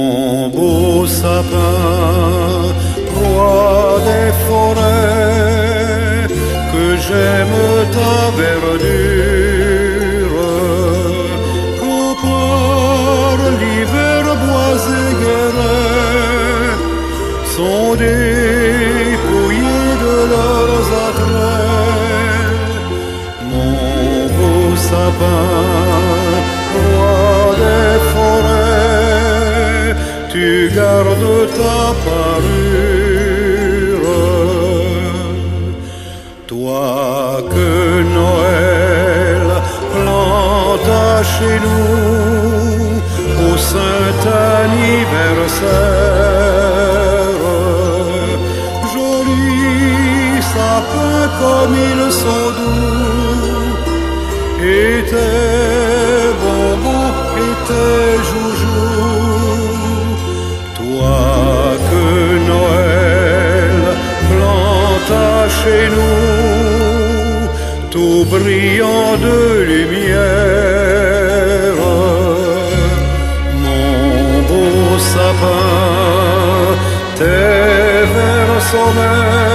Mon beau sapin, roi des forêts, que j'aime ta verdure, quand par l'hiver bois et guérets sont dépouillés de leurs attraits. Mon beau sapin, roi des forêts, tu gardes ta parure. Toi que Noël planta chez nous au saint anniversaire, jolis sapins comme ils sont doux, et tes bonbons et tes joujoux. Toi que Noël planta chez nous, tout brillant de lumière, mon beau sapin, tes verts sommets